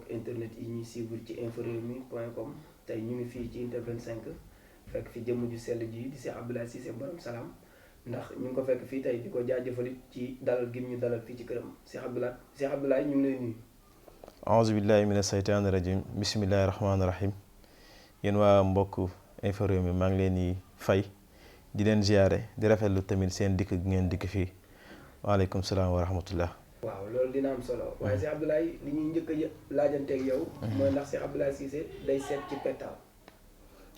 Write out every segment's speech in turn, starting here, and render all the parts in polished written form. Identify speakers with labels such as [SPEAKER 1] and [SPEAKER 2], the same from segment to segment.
[SPEAKER 1] mbokk internet yi ñuy suivre ci inforewmi.com tey ñu ngi fii ci unité 25 fekk fi jëmm ju sell ji di Cheikh Abdoulaye Cissé borom salaam ndax ñu ngi ko fekk fii tey di ko jaajëfal ci dalal gi ñu dalal fii ci këram Cheikh Abdoulaye ñu ngi lay nuyu.
[SPEAKER 2] aouzu billahi mina seytaani rajim bismillahi rahmaani rahim yéen waa mbokk Inforewmi maa ngi leen di fay di leen ziare di rafetlu tamit seen dikk gi ngeen dikk fii waaleykum salaam wa rahmatullah.
[SPEAKER 1] waaw loolu dina am solo waaye Cheikh Abdoulaye li ñuy njëkk a laajanteeg yow. mooy ndax Cheikh Abdoulaye Cissé day seet ci pettaaw.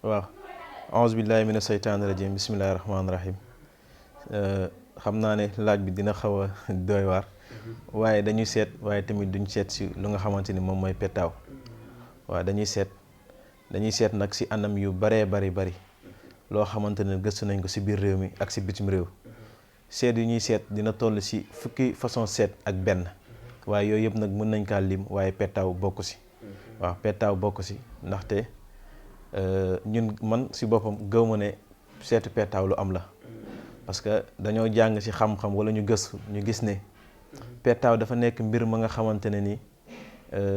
[SPEAKER 2] waaw aouzu billahi mina seytaani rajim bismillahi rahmaani rahim xam naa ne laaj bi dina xaw a doy waar. waaye dañuy seet waaye tamit duñ seet si lu nga xamante ni moom mooy pettaaw. waaw dañuy seet nag si anam yu baree bari loo xamante ne gëstu nañ ko si biir réew mi ak si bitim réew. seet yu ñuy seet dina toll si fukki façon seet ak benn waaye yooyu yëpp nag mën nañ kaa lim waaye pettaaw bokk si. waaw pettaaw bokk si ndaxte ñun man si boppam gëw ma ne seetu pettaaw lu am la. parce que dañoo jàng si xam-xam wala ñu gëstu ñu gis ne pettaaw dafa nekk mbir ma nga xamante ne ni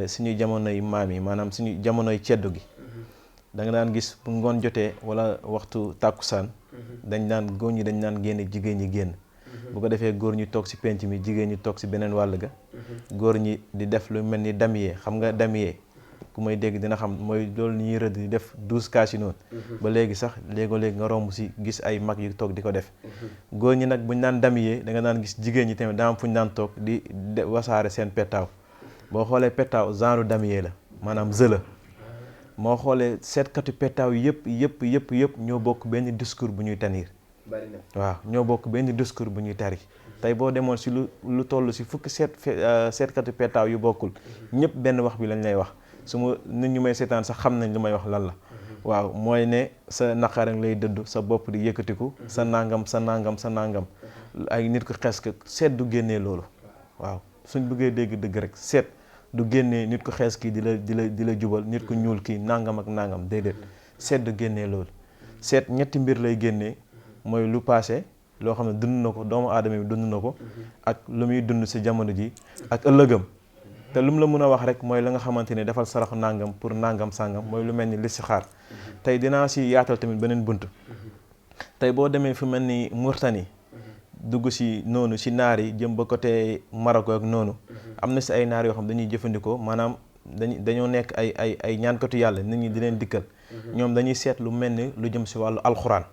[SPEAKER 2] suñu jamonoy maam yi maanaam suñu jamonoy ceddo gi. da nga daan gis bu ngoon jotee wala waxtu tàkkusaan dañ daan góor ñi dañ daan génn jigéen ñi génn. bu ko defee góor ñi toog si penc mi jigéen ñi toog si beneen wàll ga. góor ñi di def lu mel ni damier xam nga damier ku may dégg dina xam mooy loolu ñuy rëdd di def 12 kaas yi noonu. ba léegi sax léegoo-léegi nga romb si gis ay mag yu toog di ko def. góor ñi nag buñ daan damier da nga daan gis jigéen ñi tamit daa am fu ñu daan toog di wasaare seen pettaaw. boo xoolee pettaaw genre damier la maanaam la. moo xoolee seetkatu pettaaw yëpp ñoo bokk benn discours bu ñuy tenir. waaw ñoo bokk benn discours bu ñuy tari. tey boo demoon si lu toll si fukki seetkatu pettaaw yu bokkul ñëpp benn wax bi lañ lay wax su ma nit ñu may seetaan sax xam nañ lu may wax lan la. waaw mooy ne sa naqar lay dëdd sa bopp di yëkkatiku sa nangam ay nit ko xees ka seet du génnee loolu. waaw suñ bëggee dégg dëgg rek seet du génnee nit ko xees kii di la jubal nit ko ñuul kii nangam ak nangam déedéet seet du génnee loolu. seet ñetti mbir lay génnee mooy lu passé loo xam ne dund na ko doomu aadama bi dund na ko ak lu muy dund si jamono ji ak ëllëgam. te lu mu la mën a wax rek mooy la nga xamante ne defal saraxu nangam pour nangam sangam mooy lu mel ni listixaar. tey dinaa si yaatal tamit beneen bunt. tey boo demee fu mel ni Mauritanie dugg si noonu si naar yi jëm ba côté Maroc ak noonu am na si ay naar yoo xam dañuy jëfandikoo maanaam dañoo nekk ay ñaankatu yàlla nit ñi di leen dikkal. ñoom dañuy seet lu mel ni lu jëm si wàllu alxuraan.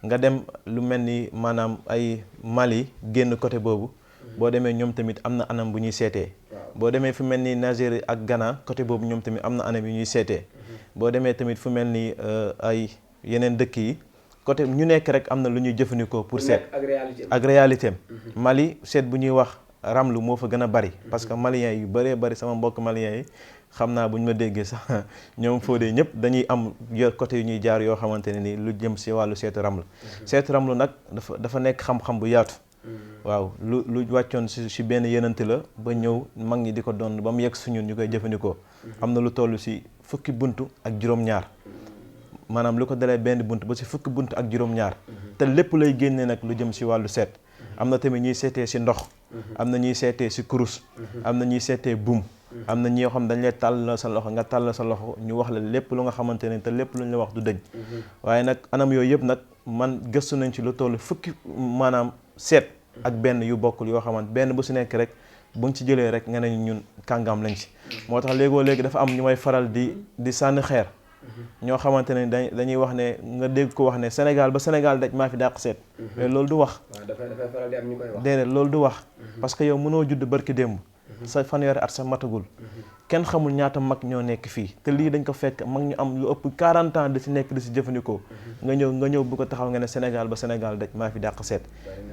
[SPEAKER 2] nga dem lu mel ni maanaam ay Mali génn côté boobu boo demee ñoom tamit am na anam bu ñuy seetee. boo demee fu mel ni Niger ak Ghana côté boobu ñoom tamit am na anam yu ñuy seetee. boo demee tamit fu mel ni ay yeneen dëkk yi côté ñu nekk rek am na lu ñuy jëfandikoo pour seet ak réalité am. Mali seet bu ñuy wax ramlu moo fa gën a bari parce que maliens yu bëree bëri sama mbokk maliens yi xam naa bu ñu ma déggee sax ñoom Fodé ñëpp dañuy am yor côté yu ñuy jaar yoo xamante ne ni lu jëm si wàllu seetu ramlu. seetu ramlu nag dafa nekk xam-xam bu yaatu. waaw lu wàccoon si benn yenante la ba ñëw mag ñi di ko doon ba mu yegg suñu ñu koy jëfandikoo. am na lu toll si fukki buntu ak juróom-ñaar maanaam lu ko dalee benn bunt ba si fukki bunt ak juróom-ñaar. te lépp lay génnee nag lu jëm si wàllu seet. am na tamit ñuy seetee si ndox. am na ñuy seetee si kurus. am na ñuy seetee buum. am na ñoo xam dañ lay tàll sa loxo nga tàll sa loxo ñu wax la lépp lu nga xamante ne te lépp lu ñu la wax du dëj. waaye nag anam yooyu yëpp nag man gëstu nañ ci lu toll fukki maanaam seet ak benn yu bokkul yoo xamante benn bu si nekk rek buñ ci jëlee rek nga ne ñun kàngam lañ ci. moo tax léegi dafa am ñu may faral di sànni xeer. ñoo xamante ne dañuy wax ne nga dégg ko wax ne Sénégal ba Sénégal daj maa fi dàq seet. mais loolu du wax.
[SPEAKER 1] waaw dafay faral di am ñu koy wax.
[SPEAKER 2] déedéet loolu du wax. parce que yow mënoo judd barki démb. sa fanweeri at sa matagul. kenn xamul ñaata mag ñoo nekk fii te lii dañ ko fekk mag ñu am lu ëpp 40 ans di si nekk di si jëfandikoo. nga ñëw bu ko taxaw nga ne Sénégal ba Sénégal daj maa fi dàq seet.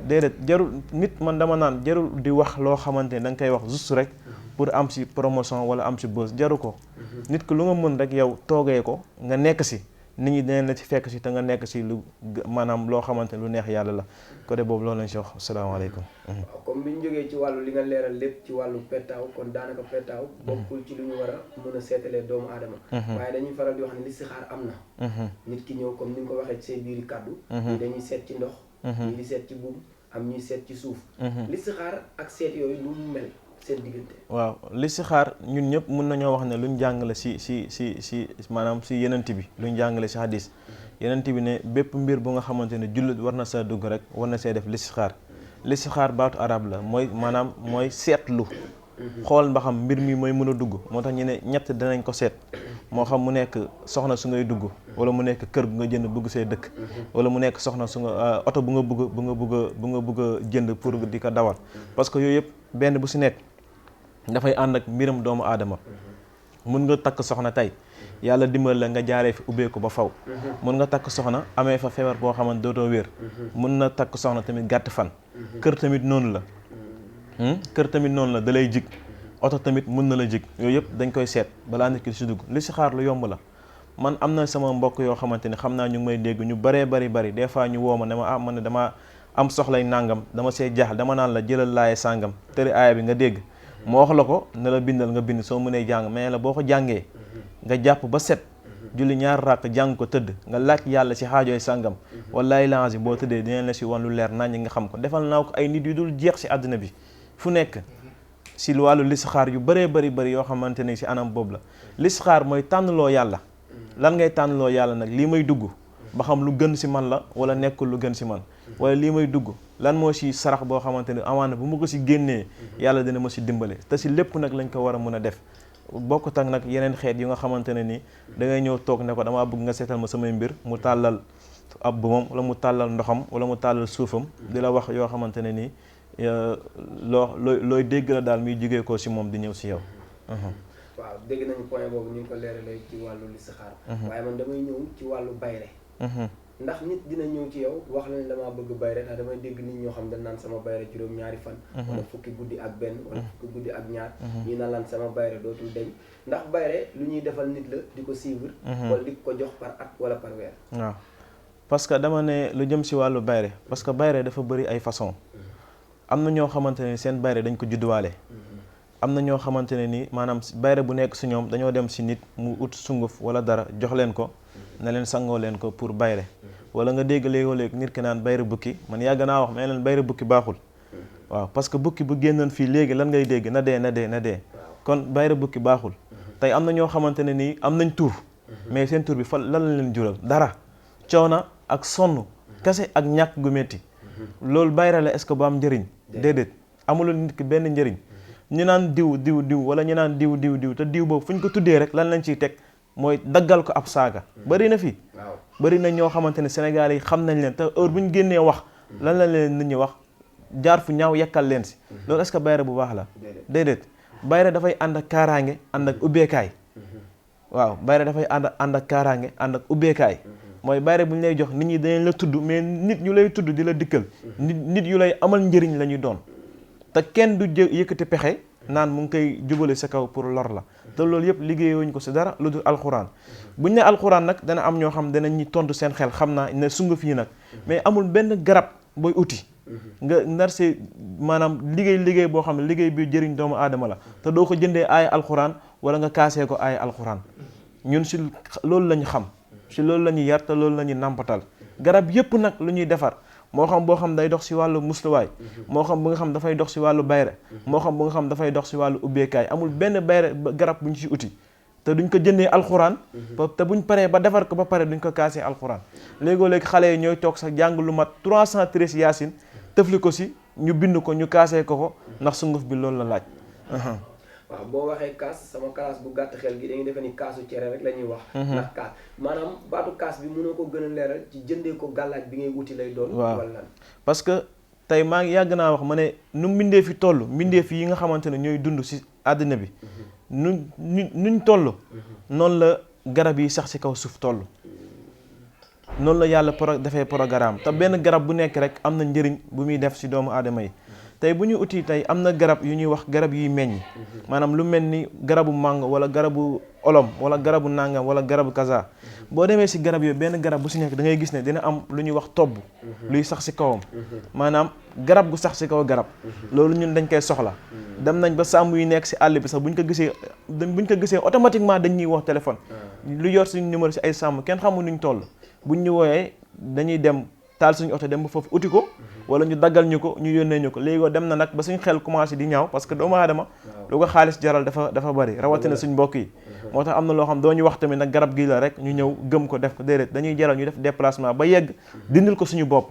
[SPEAKER 2] déedéet jarul nit man dama naan jarul di wax loo xamante ne da nga koy wax juste rek. pour am si promotion wala am si buzz jaru ko. nit ki lu nga mën rek yow toogee ko nga nekk si nit ñi dinañ la ci fekk si te nga nekk si lu maanaam loo xamante ne lu neex yàlla la côté boobu loolu lañ si wax asalaamaaleykum.
[SPEAKER 1] waaw comme bi ñu jógee ci wàllu li nga leeral lépp ci wàllu pettaaw kon daanaka pettaaw bokkul ci lu ñu war a mën a seetalee doomu aadama. waaye dañuy faral di wax ne listixaar am na. nit ki ñëw comme ni nga ko waxee ci say biiri kàddu. ñii dañuy seet ci ndox. ñii di seet ci buum am ñuy seet ci suuf. listixaar ak seet yooyu lu mu mel. seen diggante.
[SPEAKER 2] waaw listixaar ñun ñëpp mun nañoo wax ne luñ jàngale si maanaam si yenent bi luñ jàngale si hadis yenent bi ne bépp mbir bu nga xamante ne jullit war na sa dugg rek war na see def listixaar baatu arab la mooy maanaam mooy seetlu xool ba xam mbir mi mooy mën a dugg moo tax ñu ne ñett danañ ko seet moo xam mu nekk soxna su ngay dugg wala mu nekk kër gu nga jënd bëgg see dëkk wala mu nekk soxna su nga oto bu nga bëgg a jënd pour di ko dawal parce que yooyu yëpp benn bu si nekk dafay ànd ak mbiram doomu aadama mun nga takk soxna tey yàlla dimbal la nga jaaree fi ubbeeku ba faw mun nga takk soxna amee fa feebar boo xamante dootoo wér mun na takk soxna tamit gàtt fan kër tamit noonu la da lay jig oto tamit mun na la jig yooyu yëpp dañ koy seet balaa nit ki si dugg listixaar lu yomb la man am na sama mbokk yoo xamante ne xam naa ñu ngi may dégg ñu bëree bari des fois ñu woo ma ne ma man ne dama am soxlay nàngam dama see jaaxal dama naan la jëlal laaye sàngam tëri aaya bi nga dégg moo wax la ko ne la bindal nga bind soo mënee jàng mais la boo ko jàngee nga jàpp ba set julli ñaar ràkk jàng ko tëdd nga laaj yàlla si xaajooy sàngam wallaay langi boo tëddee dinañ la si wan lu leer nañ nga xam ko defal naa ko ay nit yu dul jeex si àddina bi fu nekk si wàllu listixaar yu bëree bëri yoo xamante ne si anam boobu la listixaar mooy tànnloo yàlla lan ngay tànnloo yàlla nag lii may dugg ba xam lu gën si man la wala nekkul lu gën si man wala lii may dugg lan moo si sarax boo xamante ne amaana bu ma ko si génnee yàlla dina ma si dimbale te si lépp nag lañ ko war a mën a def bokkut ak nag yeneen xeet yu nga xamante ne ni da ngay ñëw toog ne ko damaa bëgg nga seetal ma samay mbir mu tàllal ab bumam wala mu tàllal ndoxam wala mu tàllal suufam di la wax yoo xamante ne nii looy dégg la daal muy jugee ko si moom di ñëw si yow.
[SPEAKER 1] waaw dégg nañu point boobu ñu ngi ko leeralee ci wàllu listixaar waaye man damay ñëw ci wàllu bayre ndax nit dina ñëw ci yow wax la ne damaa bëgg bayre ndax damay dégg nit ñoo xam dañ naan sama bayre juróom-ñaari fan wala fukki guddi ak benn wala fukki guddi ak ñaar ñi naan laan sama bayre dootul deñ ndax bayre lu ñuy defal nit la di ko suivre wala di ko jox par at wala par weer.
[SPEAKER 2] waaw parce que dama ne lu jëm si wàllu bayre parce que bayre dafa bëri ay façon am na ñoo xamante ne seen bayre dañ ko judduwaale am na ñoo xamante ne ni maanaam bayre bu nekk si ñoom dañoo dem si nit mu ut sunguf wala dara jox leen ko ne leen sangoo leen ko pour bayre wala nga dégg léegoo-léeg nit ki naan bayre bukki man yàgg naa wax mais leen bayre bukki baaxul waaw parce que bukki bu génnoon fii léegi lan ngay dégg na dee kon bayre bukki baaxul tey am na ñoo xamante ne nii am nañ tur mais seen tur bi fa lan la leen jural dara coono ak sonn kese ak ñàkk gu métti loolu bayre la est-ce que bu am njëriñ déedéet amulul nit ki benn njëriñ ñu naan diw wala ñu naan diw te diw boobu fu ñu ko tuddee rek lan lañ ciy teg mooy daggal ko ab saaga bëri na fi bëri na ñoo xamante ne Sénégal yi xam nañ leen te heure bu ñu génnee wax lan la leen nit ñi wax jaar fu ñaaw yekkal leen si loolu est-ce que bayre bu baax la déedéet bayre dafay ànd ak kaaraange ànd ak ubbeekaay waaw bayre dafay ànd ak kaaraange ànd ak ubbeekaay mooy bayre bu ñu lay jox nit ñi dañ la tudd mais nit ñu lay tudd di la dikkal nit yu lay amal njëriñ la ñuy doon te kenn du yëkkati pexe naan mu ngi koy jubale sa kaw pour lor la te loolu yëpp liggéeyuñ ko si dara lu dul alxuraan buñ ne alxuraan nag dana am ñoo xam danañ ñi tontu seen xel xam naa ne sunguf yi nag mais amul benn garab booy uti nga nar si maanaam liggéey boo xam ne liggéey bi jëriñ doomu aadama la te doo ko jëndee aaya alxuraan wala nga kaasee ko aaya alxuraan ñun si loolu la ñu xam si loolu la ñuy yar te loolu la ñuy nàmpatal garab yëpp nag lu ñuy defar moo xam boo xam day dox si wàllu musluwaay moo xam bu nga xam dafay dox si wàllu bayre moo xam bu nga xam dafay dox si wàllu ubbeekaay amul benn bayre garab bu ñu si uti te duñ ko jëndee alxuraan te buñ paree ba defar ko ba pare duñ ko kaasee alxuraan léegoo-léegi xale yi ñooy toog sax jàng lu mat 313 yaasin tëfli ko si ñu bind ko ñu kaasee ko ndax sunguf bi loolu la laaj.
[SPEAKER 1] waaw boo waxee kaas sama kaas bu gàtt xel gi dañuy defe ni kaasu cere rek la ñuy wax ndax kaas maanaam baatu kaas bi mënoo ko gën a leeral ci jëndee ko gàllaaj bi ngay wuti lay doon wala lan
[SPEAKER 2] parce que tey maa ngi yàgg naa wax ma ne nu mbindee fi toll mbindee fi yi nga xamante ne ñooy dund si àddina bi nuñ toll noonu la garab yi sax si kaw suuf toll noonu la yàlla defee programme te benn garab bu nekk rek am na njëriñ bu muy def si doomu aadama yi tey bu ñu uti tey am na garab yu ñuy wax garab yuy meññ maanaam lu mel ni garabu mango wala garabu olom wala garabu nangam wala garabu kaza boo demee si garab yooyu benn garab bu si nekk da ngay gis ne dina am lu ñuy wax tobb luy sax si kawam maanaam garab gu sax si kaw garab loolu ñun dañ koy soxla dem nañ ba sàmm yu nekk si àll bi sax buñ ko gisee automatiquement dañ ñuy wax téléphone lu yor suñu numéro si ay sàmm kenn xamul nuñ toll buñ ñu wooyee dañuy dem taal suñu oto dem ba foofu uti ko wala ñu daggal ñu ko ñu yónnee ñu ko léegi dem na nag ba suñu xel commencé di ñaaw parce que doomu aadama lu ko xaalis jaral dafa bari rawatina suñ mbokk yi moo tax am na loo xam doo ñu wax tamit nag garab gi la rek ñu ñëw gëm ko def ko déedéet dañuy jaral ñu def déplacement ba yegg dindil ko suñu bopp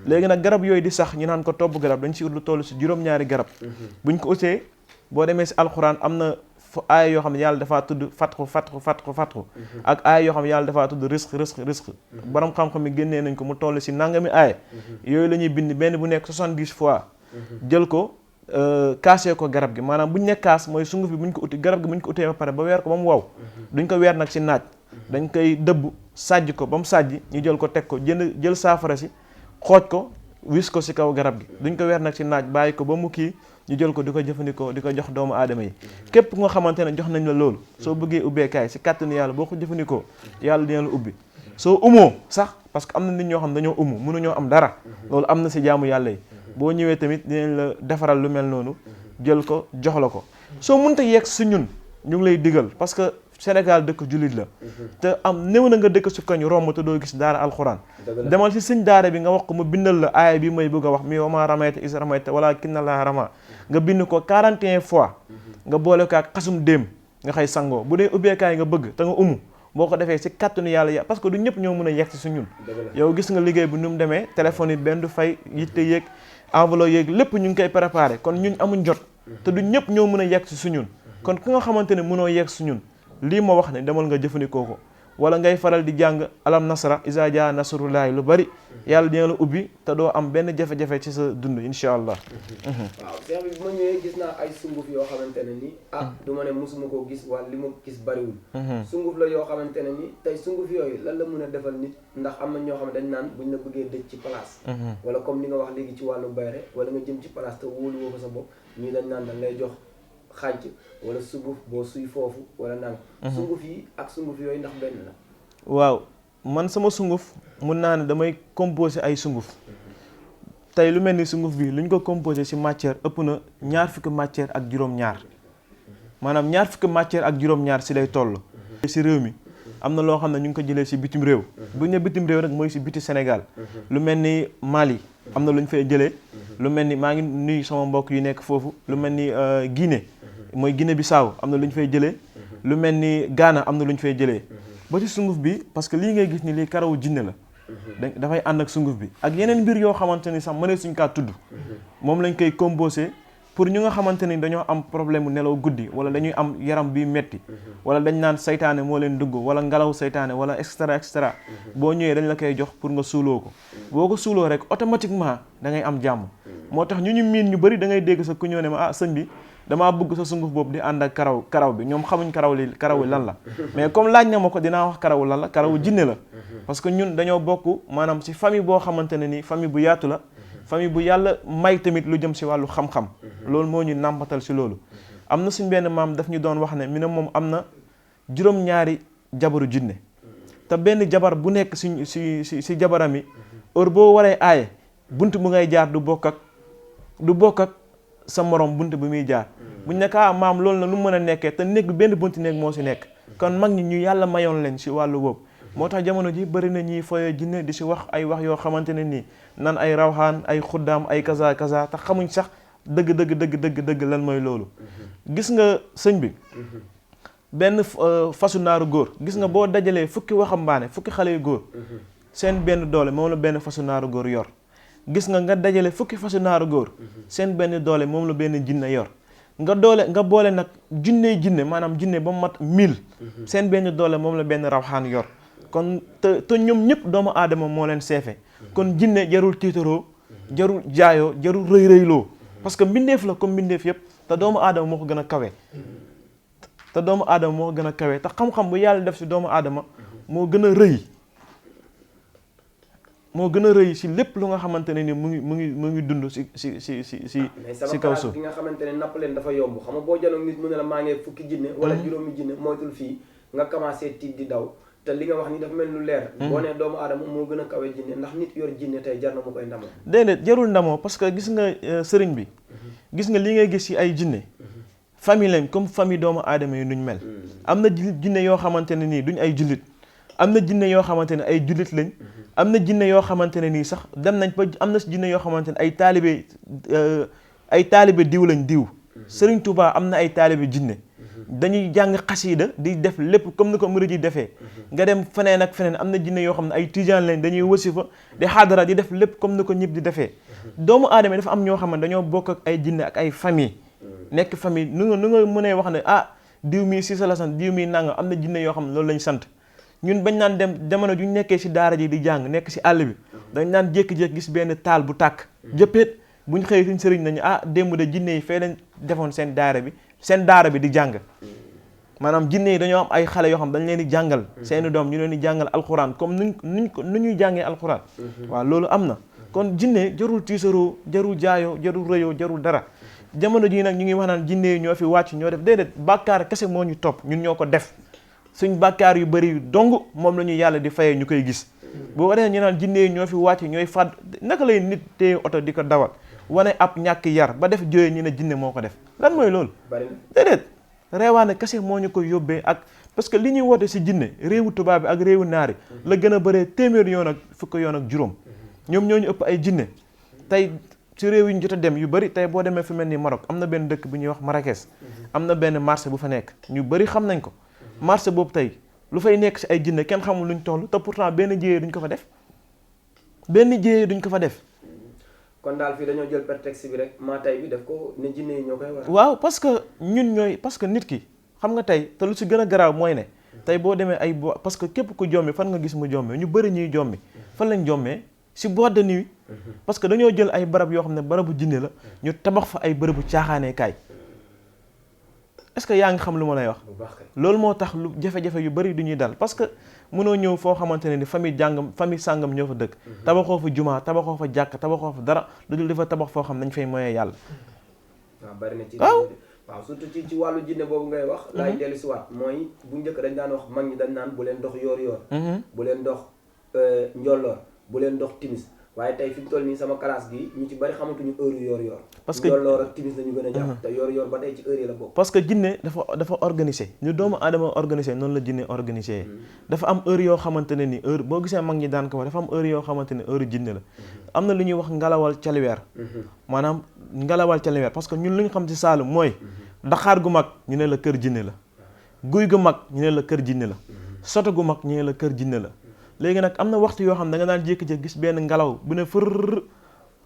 [SPEAKER 2] léegi nag garab yooyu di sax ñu naan ko tobb garab dañ si ut lu toll si juróom-ñaari garab buñ ko utee boo demee si alxuraan am na aaya yoo xam ne yàlla dafaa tudd fatxu ak aaya yoo xam ne yàlla dafaa tudd risque borom xam-xam yi génnee nañ ko mu toll si nangami aaya yooyu la ñuy bind benn bu nekk 70 fois jël ko kaasee ko garab gi maanaam buñ ne kaas mooy sunguf bi buñ ko uti garab gi buñ ko utee ba pare ba weer ko ba mu wow duñ ko weer nag si naaj dañ koy dëbb sàjj ko ba mu sàjj ñu jël ko teg ko jël saafara si xooj ko wis ko si kaw garab gi duñ ko weer nag si naaj bàyyi ko ba mu kii ñu jël ko di ko jëfandikoo di ko jox doomu aadama yi képp nga xamante ne jox nañ la loolu soo bëggee ubbeekaay si kàttanu yàlla boo ko jëfandikoo yàlla dina la ubbi soo umoo sax parce que am na nit ñoo xam dañoo umu mënuñoo am dara loolu am na si jaamu yàlla yi boo ñëwee tamit dinañ la defaral lu mel noonu jël ko jox la ko soo mënta yegg si ñun ñu ngi lay digal parce que Sénégal dëkk jullit la te am néew na nga dëkk su koñ romb te doo gis daara alxuraan demal si sëñ daara bi nga wax ko mu bindal la aaya bi may bëgg a wax mi wa maa ramayta iz ramayta walaakinna Allaaha ramaa nga bind ko 41 fois nga boole ko ak xasum déem nga xëy sangoo bu dee ubbeekaay nga bëgg te nga umu boo ko defee si kàttanu yàlla parce que du ñëpp ñoo mën a yegg si su ñun yow gis nga liggéey bi nu mu demee téléphone yi benn du fay yitte yéeg enveloppe yéeg lépp ñu ngi koy préparé kon ñun amuñ jot te du ñëpp ñoo mën a yegg si su ñun kon ki nga xamante ne mënoo yegg su ñun lii ma wax ne demal nga jëfandikoo ko wala ngay faral di jàng alam nasra iza jaa nasrullahi lu bari yàlla dina la ubbi te doo am benn jafe-jafe ci sa dund incha allah.
[SPEAKER 1] waaw seex bi bu ma ñëwee gis naa ay sunguf yoo xamante ne ni du ma ne mosuma koo gis wala li ma gis bariwul sunguf la yoo xamante ne ni tey sunguf yooyu lan la mën a defal nit ndax am na ñoo xam ne dañ naan buñ la bëggee dëj ci place wala comme li nga wax léegi ci wàllu bayre wala nga jëm ci place te wóolu woo ko sa bopp ñii dañ naan dañ lay jox xànc wala sunguf boo suy foofu wala nang sunguf yi ak sunguf yooyu ndax benn la
[SPEAKER 2] waaw man sama sunguf mun naa ne damay composé ay sunguf tey lu mel ni sunguf bi lu ñu ko composé ci matière ëpp na 20 matière ak juróom-ñaar maanaam 20 matière ak juróom-ñaar ci lay toll ci réew mi am na loo xam ne ñu ngi ko jëlee ci bitim réew bu ñu ne bitim réew nag mooy ci biti Sénégal lu mel ni Mali am na lu ñu fay jëlee lu mel ni maa ngi nuyu sama mbokk yu nekk foofu lu mel ni Guinée mooy Guinée Bissau am na lu ñu fay jëlee lu mel ni Ghana am na lu ñu fay jëlee ba ci sunguf bi parce que lii ngay gis ni lii karawu jinne la dafay ànd ak sunguf bi ak yeneen mbir yoo xamante ni sax mënee suñ kaa tudd moom lañ koy composé pour ñu nga xamante ni dañoo am problème mu nelaw guddi wala dañuy am yaram bi metti wala dañ naan saytaane moo leen dugg wala ngelaw saytaane wala et cetera boo ñëwee dañ la koy jox pour nga suuloo ko boo ko suuloo rek automatiquement da ngay am jàmm moo tax ñu miin ñu bëri da ngay dégg sa ku ñëw ne ma sëñ bi damaa bëgg sa sunguf boobu di ànd ak karaw bi ñoom xamuñ karaw li lan la mais comme laaj na ma ko dinaa wax karaw lan la karawu jinne la parce que ñun dañoo bokk maanaam ci famille boo xamante ne ni famille bu yaatu la famille bu yàlla may tamit lu jëm ci wàllu xam-xam loolu moo ñu nàmpatal ci loolu am na suñ benn maam daf ñu doon wax ne mi ne moom am na juróom-ñaari jabaru jinne te benn jabar bu nekk ci jabaram yi heure boo waree aaye bunt bu ngay jaar du bokk ak sa morom bunt bi muy jaar buñ nekk maam loolu na lu mën a nekkee te néeg bi benn bunti néeg moo ci nekk kon mag ñi ñu yàlla mayoon leen ci wàllu boobu moo tax jamono ji bëri na ñuy foye jinne di ci wax ay wax yoo xamante ne nii nan ay rawxaan ay xuddaam ay kaza te xamuñ sax dëgg lan mooy loolu gis nga sëñ bi benn fasu naaru góor gis nga boo dajalee fukki waxambaane fukki xale yu góor seen benn doole moom la benn fasu naaru góor yor gis nga dajale fukki fasu naaru góor seen benn doole moom la benn jinne yor nga boole nag jinne maanaam jinne ba mat 1000 seen benn doole moom la benn rawxaan yor kon te ñoom ñëpp doomu aadama moo leen seefe kon jinne jarul tiitaroo jarul jaayoo jarul rëy-rëyloo parce que mbindeef la comme mbindeef yëpp te doomu aadama moo ko gën a kawe te xam-xam bu yàlla def ci doomu aadama moo gën a rëy ci lépp lu nga xamante ne ni mu ngi dund ci kaw suuf
[SPEAKER 1] gi nga xamante ne napp leen dafa yomb xam nga boo janoog nit mu ne la maa ngi fukki jinne wala juróomi jinne moytul fii nga commencé tiit di daw te li nga wax ni dafa mel lu leer boo nee doomu aadama moo gën a kawe jinne ndax nit yor jinne tey jar na mu koy ndamoo
[SPEAKER 2] déedéet jarul ndamoo parce que gis nga sëriñ bi gis nga li ngay gis ci ay jinne famille lañ comme famille doomu aadama yi nuñ mel am na jinne yoo xamante ne nii duñ ay jullit am na jinne yoo xamante ne ay jullit lañ am na jinne yoo xamante ne nii sax dem nañ ba am na si jinne yoo xamante ne ay taalibe diw lañ diw. Serigne Touba am na ay taalibe jinne dañuy jàng xasiida di def lépp comme ni ko murid yi defee. nga dem feneen ak feneen am na jinne yoo xam ne ay tijaan lañ dañuy wasifa di xaadara di def lépp comme ni ko ñëpp di defee. doomu aadama dafa am ñoo xam ne dañoo bokk ak ay jinne ak ay famille nekk famille nu nga mënee wax ne diw mii si la sant diw mii nanga am na jinne yoo xam ne loolu lañ sant. ñun bañ naan dem jamono ju ñu nekkee si daara ji di jàng nekk si àll bi dañ naan jékki-jékki gis benn taal bu tàkk jëppeet buñ xëyee suñ sëriñ nañu démb de jinne yi fee lañ defoon seen daara bi di jàng. maanaam jinne yi dañoo am ay xale yoo xam dañ leen di jàngal seeni doom ñu leen di jàngal alxuraan comme nu ñuy jàngee alxuraan. waaw loolu am na kon jinne jarul tiisaroo jarul jaayoo jarul rëyoo jarul dara jamono jii nag ñu ngi wax naan jinne yi ñoo fi wàcc ñoo def déedéet bàkkaar kese moo ñu topp ñun ñoo ko def suñ bàkkaar yu bëri dong moom la ñu yàlla di fayee ñu koy gis. boo waree ñu naan jinne yi ñoo fi wàcc ñooy fàdd naka lay nit téye oto di ko dawal wane ab ñàkk yar ba def jooyee ñu ne jinne moo ko def lan mooy loolu. déedéet reewaane kese moo ñu koy yóbbee ak parce que li ñuy woote si jinne réewu tubaab bi ak réewu naari la gën a bëree téeméer yoon ak fukk yoon ak juróom ñoom ñoo ñu ëpp ay jinne tey si réew yi ñu jot a dem yu bëri tey boo demee fi mel ni Maroc am na benn dëkk bu ñuy wax Marrakech am na benn marché bu fa nekk ñu bëri xam nañ ko marché boobu tey lu fay nekk si ay jinne kenn xamul luñ toll te pourtant benn jéyee duñ ko fa def
[SPEAKER 1] kon daal fii dañoo jël prétexte bi rek maa tay bi def ko ne jinne yi ñoo koy war.
[SPEAKER 2] waaw parce que nit ki xam nga tey te lu si gën a garaaw mooy ne tey boo demee parce que képp ku jommi fan nga gis mu jommi ñu bëri ñuy jommi fan lañ jommee si boîte de nuit parce que dañoo jël ay barab yoo xam ne barabu jinne la ñu tabax fa ay bërëbu caaxaanee kaay est-ce que yaa ngi xam lu ma lay wax. loolu moo tax lu jafe-jafe yu bëri du ñuy dal parce que mënoo ñëw foo xamante ne ni famille sàngam ñoo fa dëkk. tabaxoo fa jumaa tabaxoo fa jàkk tabaxoo fa dara lu dul dafa tabax foo xam nañ fay moyee yàlla.
[SPEAKER 1] waaw bari na ci. waaw surtout ci wàllu jinne boobu ngay wax. laay dellu si waat mooy bu njëkk dañ daan wax mag ñi dañ naan bu leen dox yoor-yoor. bu leen dox njolloor bu leen dox timis. waaye tey fi mu toll nii sama classe gi ñu ci bari xamatuñu heure yor-yor. parce que njolloor ak timis lañu gën a jàpp. te yor-yor ba tey ci heure yi la bokk. parce que jinne dafa organisé ñu doomu aadama organisé noonu la jinne organisé. dafa am heure yoo xamante ne ni heure boo gisee mag ñi daan ko wax dafa am heure yoo xamante ne heure jinne la. am na lu ñuy wax ngalawal caliweer. maanaam ngalawal caliweer parce que ñun lu ñu xam ci Saalum mooy. daxaar gu mag ñu ne la kër jinne la. guy gu mag ñu ne la kër jinne la. soto gu mag ñu ne la kër jinne la. léegi nag am na waxtu yoo xam ne da nga daan jékki-jékki gis benn ngelaw bu ne fër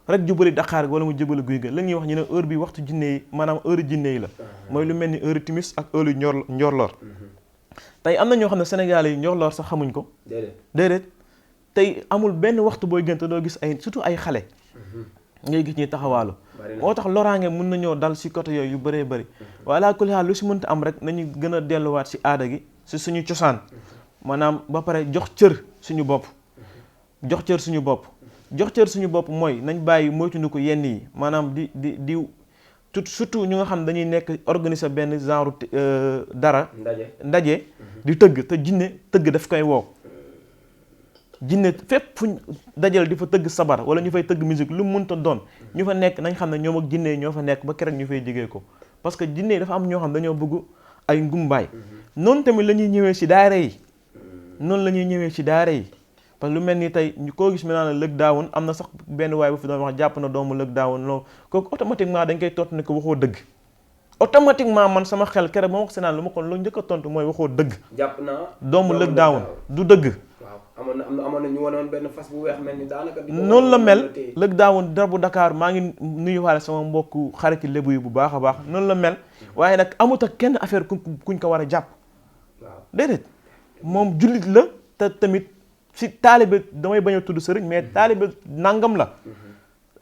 [SPEAKER 1] rek jubali Dakar wala mu jubali guy ga la ñuy wax ñu ne heure bi waxtu jinne yi maanaam heure jinne yi la mooy lu mel ni heure timis ak heure njorloor tey am na ñoo xam ne Sénégal yi njorloor sax xamuñ ko déedéet tey amul benn waxtu booy gën te doo gis ay surtout ay xale ngay gis ñuy taxawaalu moo tax loraange mun na ñëw dal si côté yooyu yu bëree bëri waaye laa kulli xaal lu si mënta am rek nañu gën a delluwaat si aada gi si suñu cosaan maanaam ba pare jox cër suñu bopp jox cër suñu bopp mooy nañ bàyyi moytundiku yenn yi maanaam di surtout ñu nga xam dañuy nekk organiser benn genre dara ndaje di tëgg te jinne tëgg daf koy woo jinne fépp fuñ dajal di fa tëgg sabar wala ñu fay tëgg musique lu mu mënta doon ñu fa nekk nañ xam ne ñoom ak jinne yi ñoo fa nekk ba keroog ñu fay jigee ko parce que jinne yi dafa am ñoo xam dañoo bëgg ay ngumbaay noonu tamit la ñuy ñëwee si daara yi parce que lu mel ni tey ñu koo gis mi naa lëg daawun am na sax benn waay bu fi doon wax jàpp na doomu lëg daawun loolu kooku automatiquement dañ koy tontu ne ko waxoo dëgg automatiquement man sama xel keroog ba ma wax si naan lu ma ko lu njëkk a tontu mooy waxoo dëgg jàpp naa
[SPEAKER 2] doomu lëg daawun du dëgg
[SPEAKER 1] waaw amoon na ñu wanoon benn fas bu weex mel ni daanaka
[SPEAKER 2] noonu la mel lëg daawun dara bu Dakar maa ngi nuyuwaale sama mbokku xariti lébu yi bu baax a baax noonu la mel waaye nag amut ak kenn affaire kuñ ko war a jàpp waaw déedéet moom jullit la te tamit si taalibe damay bañ a tudd sëriñ mais taalibe nangam la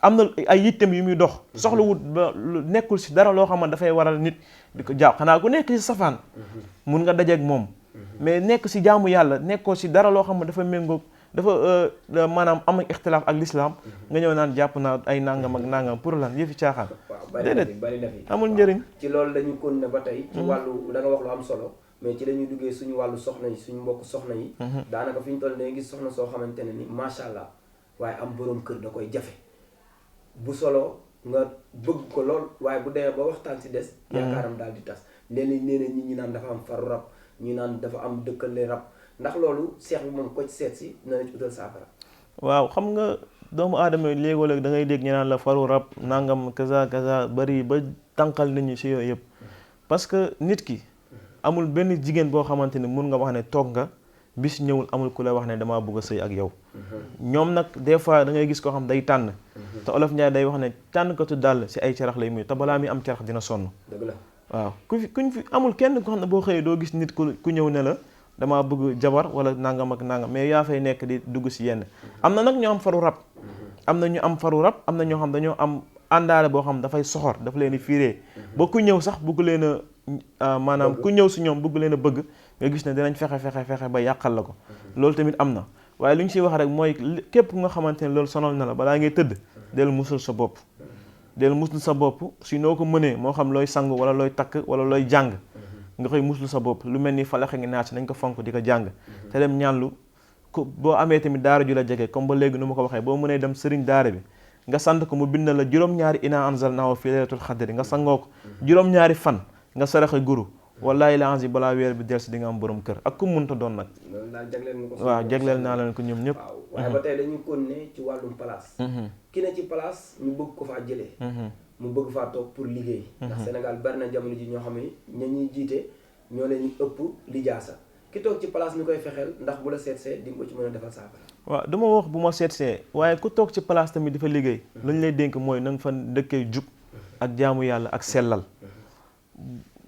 [SPEAKER 2] am na ay yittem yu muy dox soxlawut ba nekkul si dara loo xam ne dafay waral nit di ko jàpp xanaa ku nekk si safaan mun nga dajeeg moom mais nekk si jaamu yàlla nekkoo si dara loo xam ne dafa méngoog dafa maanaam am ixtilaaf ak l'islam nga ñëw naan jàpp naa ay nangam ak nangam pour lan yëfi caaxaan déedéet
[SPEAKER 1] bari na fi
[SPEAKER 2] amul njëriñ
[SPEAKER 1] ci loolu dañu continuer ba tey ci wàllu da nga wax lu am solo mais ci lañuy duggee suñu wàllu soxna yi suñu mbokk soxna yi daanaka fi ñu toll ne gis soxna soo xamante ne ni macha allah waaye am boroom kër da koy jafe bu solo nga bëgg ko lool waaye bu demee ba waxtaan si des yaakaaram daal di tas léeg-léeg nee na ñi naan dafa am faru rab ñi naan dafa am dëkkale rab ndax loolu seex bi moom ko ci seet si dina la ci utal saafara
[SPEAKER 2] waaw xam nga doomu aadama léegoo léeg da ngay dégg ñu naan la faru rab nangam kaza kaza bari ba tànqal nit ñi si yooyu yëpp parce que nit ki amul benn jigéen boo xamante ni mun nga wax ne toog nga bis ñëwul amul ku la wax ne damaa bëgg a sëy ak yow ñoom nag des fois da ngay gis koo xam day tànn te olof Njaay day wax ne tànn ko tu dàll si ay carax lay muy te balaa mi am carax dina sonn
[SPEAKER 1] dëgg la
[SPEAKER 2] waaw kuñ fi amul kenn ko xam ne boo xëyee doo gis nit ku ñëw ne la damaa bëgg jabar wala nangam ak nangam mais yaa fay nekk di dugg si yenn am na nag ñu am faru rab am na ñu am faru rab am na ñoo xam dañoo am àndaale boo xam dafay soxor dafa leen di fiiree ba ku ñëw sax bëgg leen a maanaam ku ñëw si ñoom bëgg leen a bëgg nga gis ne dinañ fexe ba yàqal la ko loolu tamit am na waaye lu ñu siy wax rek mooy képp nga xamante ne loolu sonal na la balaa ngay tëdd del musul sa bopp del musul sa bopp si noo ko mënee moo xam looy sangu wala looy takk wala looy jàng nga koy muslu sa bopp lu mel ni falaxe ngi naat nañ ko fonk di ko jàng te dem ñaanlu ku boo amee tamit daara ju la jege comme ba léegi nu ma ko waxee boo mënee dem sëriñ daara bi nga sant ko mu bind la juróom-ñaari inaa anzalnaahu fi laylatul xadri nga sangoo ko juróom-ñaari fan nga saraxe guru wallahi la ansi balaa weer bi delsi di nga am borom kër ak ku munta doon nag waaw jagleel naa leen ko ñoom ñëpp
[SPEAKER 1] waaye ba tey dañuy continuer ci wàllum place ki ne ci place ñu bëgg ko faa jëlee mu bëgg faa toog pour liggéey ndax Sénégal bari na jamono ji ñoo xam ne ña ñuy jiite ñoo leen ñu ëpp lijaasa ki toog ci place mi koy fexeel ndax bu la seetsee di nga ko ci mën a defal saafara
[SPEAKER 2] waaw dama wax bu ma seetsee waaye ku toog ci place tamit dafa liggéey lu ñu lay dénk mooy na nga fa dëkkee jub ak jaamu yàlla ak sellal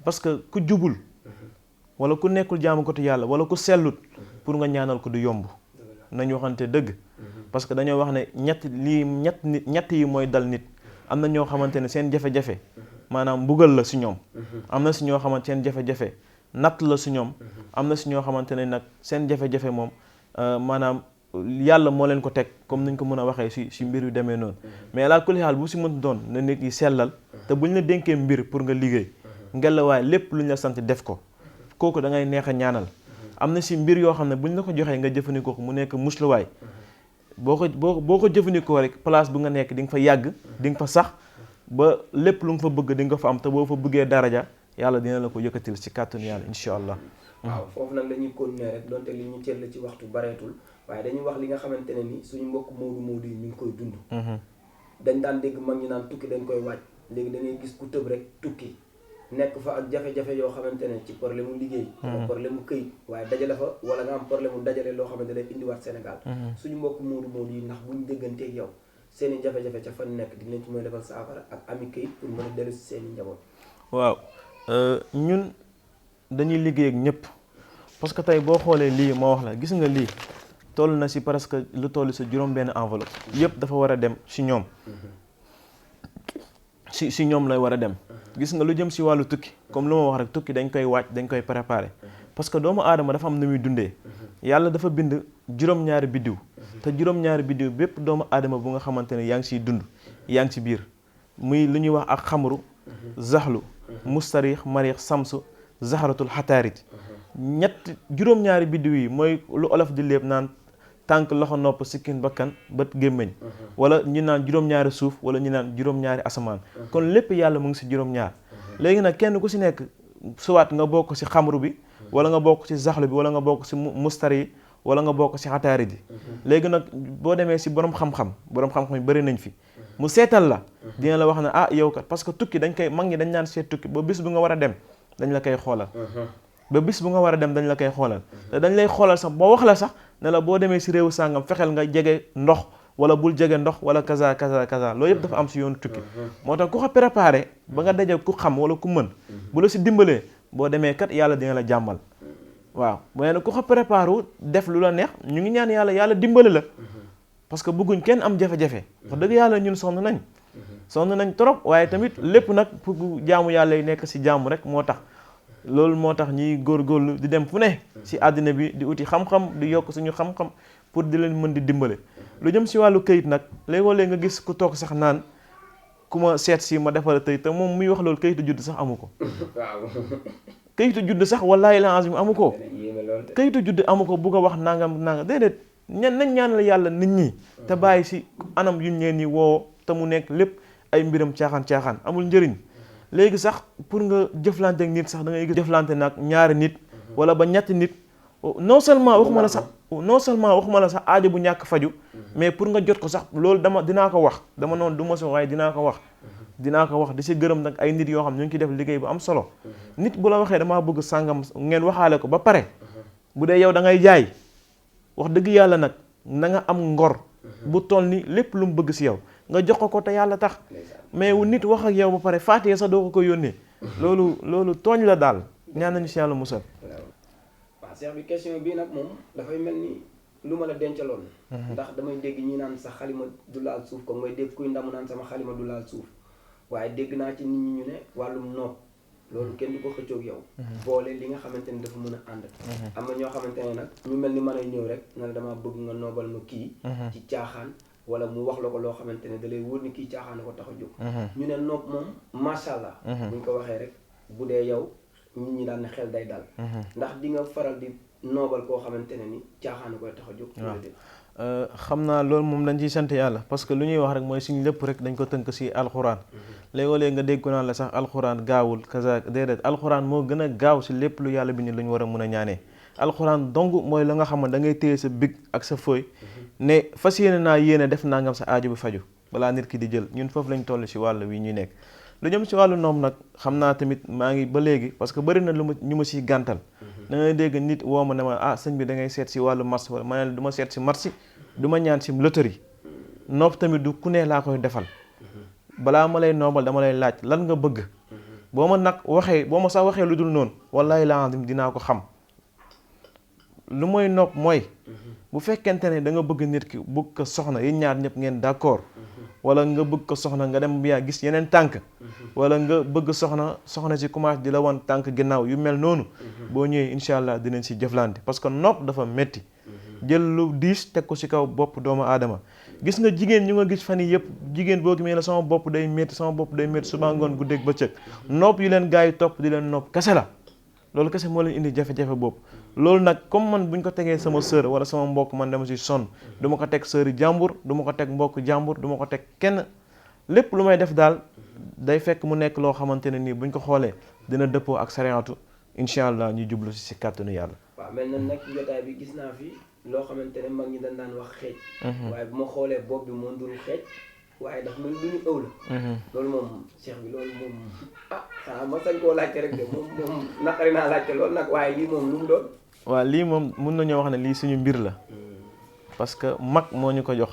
[SPEAKER 2] parce que ku jubul wala ku nekkul jaamu ko yàlla wala ku sellut pour nga ñaanal ko du yomb nañu waxante dëgg parce que dañoo wax ne ñett yi mooy dal nit am na ñoo xamante ne seen jafe-jafe maanaam mbugal la si ñoom am na si ñoo xamante seen jafe-jafe natt la si ñoom am na si ñoo xamante ne nag seen jafe-jafe moom maanaam yàlla moo leen ko teg comme niñ ko mën a waxee si mbir yu demee noonu mais laa kulli xaal bu si mën doon na nit yi sellal te buñ la dénkee mbir pour nga liggéey ngelawaay lépp luñ la sant def ko kooku da ngay neex a ñaanal am na si mbir yoo xam ne buñ la ko joxee nga jëfandikoo ko mu nekk musluwaay boo ko jëfandikoo rek place bu nga nekk di nga fa yàgg di nga fa sax ba lépp lu nga fa bëgg di nga fa am te boo fa bëggee daraja yàlla dina la ko yëkkatil si kàttanu yàlla incha allah.
[SPEAKER 1] waaw foofu nag la ñuy continuer rek donte li ñu cër la ci waxtu bareetul waaye dañuy wax li nga xamante ne ni suñu mbokk moodu yi ñu ngi koy dund. dañ daan dégg mag ñi naan tukki dañ koy waaj léegi da ngay gis ku tëb rek tukki nekk fa ak jafe-jafe yoo xamante ne ci problème mu liggéey. wala problème mu këyit waaye dajale fa wala nga am problème mu dajale loo xamante ne indiwaat Sénégal. suñu mbokk moodu yi ndax buñ dégganteeg yow seen i jafe-jafe ca fan nekk di leen ci mën a defal saafara ak ami këyit pour mën a dellu si seen i njaboot.
[SPEAKER 2] waaw ñun dañuy liggéey ak ñëpp parce que tey boo xoolee lii ma wax la gis nga lii toll na si presque lu toll si juróom-benn enveloppe yëpp dafa war a dem si ñoom si ñoom lay war a dem gis nga lu jëm si wàllu tukki comme lu ma wax rek tukki dañ koy waaj dañ koy préparer parce que doomu aadama dafa am nu muy dundee yàlla dafa bind juróom-ñaari biddiw te juróom-ñaari biddiw bépp doomu aadama bu nga xamante ne yaa ngi siy dund yaa ngi si biir muy lu ñuy wax ak xamru zaxlu mustarix marix samsu zaharatul xataarit juróom-ñaari biddiw yi mooy lu olof di léeb naan tànk loxo nopp sikkin bakkan bët gémmiñ wala ñu naan juróom-ñaari suuf wala ñu naan juróom-ñaari asamaan kon lépp yàlla mu ngi si juróom-ñaar léegi nag kenn ku si nekk suwaat nga bokk si xamru bi wala nga bokk si zaxlu bi wala nga bokk si mustari wala nga bokk si xataarit yi léegi nag boo demee si borom xam-xam yi bëri nañ fi mu seetal la dina la wax ne ah yow kat parce que tukki dañ koy mag ñi dañ naan seet tukki ba bis bu nga war a dem dañ la koy xoolal ba bis bu nga war a dem dañ la koy xoolal te dañ lay xoolal sax boo wax la sax ne la boo demee si réewu sàngam fexeel nga jege ndox wala bul jege ndox wala kaza loolu yëpp dafa am si yoonu tukki moo tax ku ko préparé ba nga daje ku xam wala ku mën bu la si dimbalee boo demee kat yàlla dina la jàmmal waaw mooy nag ku ko préparé def lu la neex ñu ngi ñaan yàlla dimbali la parce que bëgguñ kenn am jafe-jafe wax dëgg yàlla ñun sonn nañ trop waaye tamit lépp nag pour jaamu yàlla yi nekk si jaamu rek moo tax loolu moo tax ñuy góorgóorlu di dem fu ne si àddina bi di uti xam-xam di yokk suñu xam-xam pour di leen mën di dimbale lu jëm si wàllu këyit nag léegoo-léeg nga gis ku toog sax naan ku ma seet si ma defal tey te moom muy wax loolu këyitu judd sax amu ko këyitu judd sax wallaahi la azim amu ko këyitu judd amu ko bugg a wax nangam déedéet nañ ñaanal yàlla nit ñi te bàyyi si anam yuñ leen ñi woo te mu nekk lépp ay mbiram caaxaan amul njëriñ léegi sax pour nga jëflante ak nit sax da ngay gis jëflante nag ñaari nit wala ba ñetti nit non seulement waxuma la sax aajo bu ñàkk faju mais pour nga jot ko sax loolu dinaa ko wax dama noonu du ma si waaye dinaa ko wax di si gërëm nag ay nit yoo xam ñu ngi ciy def liggéey bu am solo nit bu la waxee damaa bëgg sàngam ngeen waxaale ko ba pare bu dee yow da ngay jaay wax dëgg yàlla nag na nga am ngor bu toll ni lépp lu mu bëgg si yow nga jox ko te yàlla tax mais wu nit wax ak yow ba pare faatee sax doo ko yónnee loolu tooñ la daal ñaan nañu si yàlla musal.
[SPEAKER 1] waaw Cheikh bi question bii nag moom dafay mel ni lu ma la dencaloon. ndax damay dégg ñi naan sa xalima du laal suuf comme mooy dégg kuy ndamu naan sama xalima du laal suuf waaye dégg naa ci nit ñi ñu ne wàllum nopp loolu kenn du ko xëccoog yow. boole li nga xamante ni dafa mën a ànd. am na ñoo xamante ne nag ñu mel ni mën a ñëw rek na la damaa bëgg nga noobal ma kii. ci caaxaan wala mu wax la ko loo xamante ne da lay wóor ni kii caaxaan na ko tax a jóg. ñu ne nopp moom macha allah. buñ ko waxee rek bu dee yow nit ñi daan ne xel day dal. ndax di nga faral di noobal koo xamante ne ni caaxaan na koy tax a jóg.
[SPEAKER 2] xam naa loolu moom dañ ciy sant yàlla parce que lu ñuy wax rek mooy suñu lépp rek dañ ko tënk si alxuraan léeg-léeg nga dégg ko naan la sax alxuraan gaawul kaza déedéet alxuraan moo gën a gaaw si lépp lu yàlla bi ni lu ñu war a mën a ñaanee alxuraan dong mooy la nga xam ne da ngay téye sa big ak sa feuille ne fas yéene def nangam sa aajo bi faju balaa nit ki di jël ñun foofu lañ toll si wàll wi ñuy nekk lu jëm si wàllu noom nag xam naa tamit maa ngi ba léegi parce que bëri na lu ma ñu ma siy gàntal da ngay dégg nit woo ma ne ma sëñ bi da ngay seet si wàllu mars wala ma ne du ma seet si marsi du ma ñaan si loterie noob tamit du ku ne laa koy defal balaa ma lay noobal dama lay laaj lan nga bëgg boo ma sax waxee lu dul noonu wallahi laa dinaa ko xam lu mooy noob mooy bu fekkente ne da nga bëgg nit ki bëgg ko soxna yéen ñaar ñëpp ngeen d'accord wala nga bëgg ko soxna nga dem yaa gis yeneen tànk wala nga bëgg soxna si commencé di la wan tànk ginnaaw yu mel noonu boo ñëwee incha allah dinañ si jëflante parce que nopp dafa metti jël lu diis teg ko si kaw bopp doomu aadama gis nga jigéen ñu nga gis fan yi yëpp jigéen boo gi mee la sama bopp day métti suba ngoon guddeeg bëccëg nopp yu leen gars yi topp di leen nopp kese la loolu kese moo leen indi jafe-jafe bopp loolu nag comme man bu ñu ko tegee sama sœur wala sama mbokk man dama si sonn du ma ko teg sœuri jàmbur du ma ko teg mbokk jàmbur du ma ko teg kenn lépp lu may def daal day fekk mu nekk loo xamante ne nii bu ñu ko xoolee dina dëppoo ak sariyaatu incha allah ñu jublu si kàttanu yàlla.
[SPEAKER 1] waaw mel na nag jotaay bi gis naa fi loo xamante ne mag ñi dañ daan wax xeej. waaye bu ma xoolee bopp bi moo nduru xeej waaye daf mel lu ñu ëw la. loolu moom cheikh bi loolu moom xanaa ma sañ koo laajte rek de moom naqari naa laajte loolu nag waaye lii moom lu mu doon.
[SPEAKER 2] waaw lii moom mun nañoo wax ne lii suñu mbir la parce que mag moo ñu ko jox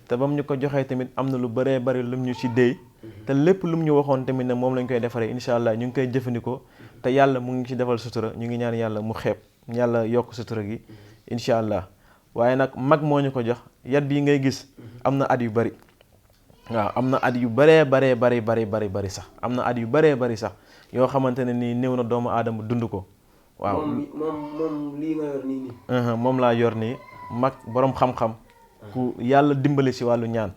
[SPEAKER 2] te bam ñu ko joxee tamit am na lu bëree bëri lum ñu ci déy te lépp lum ñu waxoon tamit ne moom lañ koy defaree incha allah ñu ngi koy jëfandikoo te yàlla mu ngi ci defal sutura ñu ngi ñaan yàlla mu xeeb yàlla yokk sutura gi incha allah waaye nag mag moo ñu ko jox yat bii ngay gis am na at yu bëri waaw am na at yu bëree sax am na at yu bëree bëri sax yoo xamante ne nii néew na doomu aadama dund ko. waaw
[SPEAKER 1] moom lii nga yor nii nii.
[SPEAKER 2] moom laa yor nii mag boroom xam-xam ku yàlla dimbali si wàllu ñaan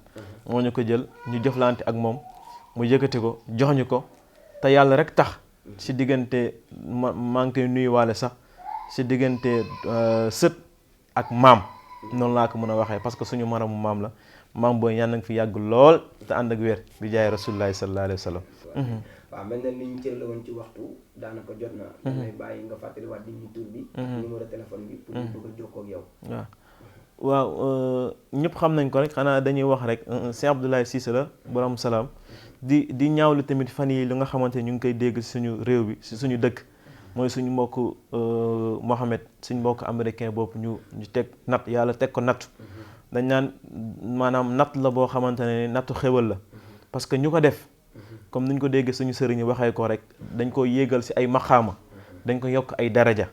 [SPEAKER 2] moo ñu ko jël ñu jëflante ak moom mu yëkkati ko jox ñu ko te yàlla rek tax si diggante maa ngi koy nuyuwaale sax si diggante sët ak maam noonu laa ko mën a waxee parce que suñu maramu maam la maam booy ñaan nga fi yàgg lool te ànd ak wér bi jaay rasulullahi sallallahu alayhi wa sallam.
[SPEAKER 1] waaw mel na li ñu cër la woon ci waxtu daanaka jot na. damay bàyyi nga fàttaliwaat nit ñi tur bi. numéro téléphone bi. pour ñu bëgg a jokkoo ak yow.
[SPEAKER 2] waaw ñëpp xam nañ ko rek xanaa dañuy wax rek Cheikh Abdoulaye Cissé la borom salaam di ñaawlu tamit fan yi lu nga xamante ñu ngi koy dégg si suñu réew bi si suñu dëkk mooy suñu mbokk Mohamed suñu mbokk américain boobu ñu teg natt yàlla teg ko natt dañ naan maanaam natt la boo xamante ne nattu xéwal la parce que ñu ko def. comme niñ ko déggee suñu sëriñ waxee ko rek dañ ko yéegal si ay maqaama dañ ko yokk ay daraja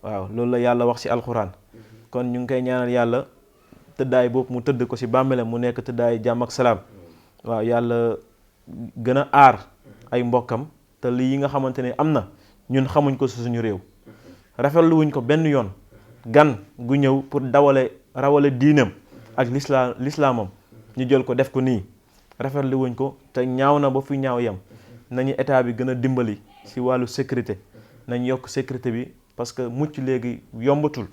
[SPEAKER 2] waaw loolu la yàlla wax si alxuraan kon ñu ngi koy ñaanal yàlla tëddaay boobu mu tëdd ko si bàmmeelam mu nekk tëddaay jàmm ak salaam waaw yàlla gën a aar ay mbokkam te lii yi nga xamante ne am na ñun xamuñ ko si suñu réew rafetlu wuñ ko benn yoon gan gu ñëw pour rawale diinam ak lislaamam ñu jël ko def ko nii rafetlu wuñ ko te ñaaw na ba fi ñaaw yam nañu état bi gën a dimbali si wàllu sécurité nañ yokk sécurité bi parce que mucc léegi yombatul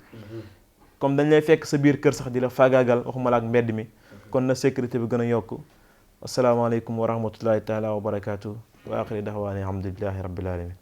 [SPEAKER 2] comme dañ lay fekk sa biir kër sax di la faagaagal waxuma la ak mbedd mi kon na sécurité bi gën a yokk asalaamaaleykum wa rahmatullahi taala wa barakaatu wa axiri daxwaani alhamdulillahi rabbil alamin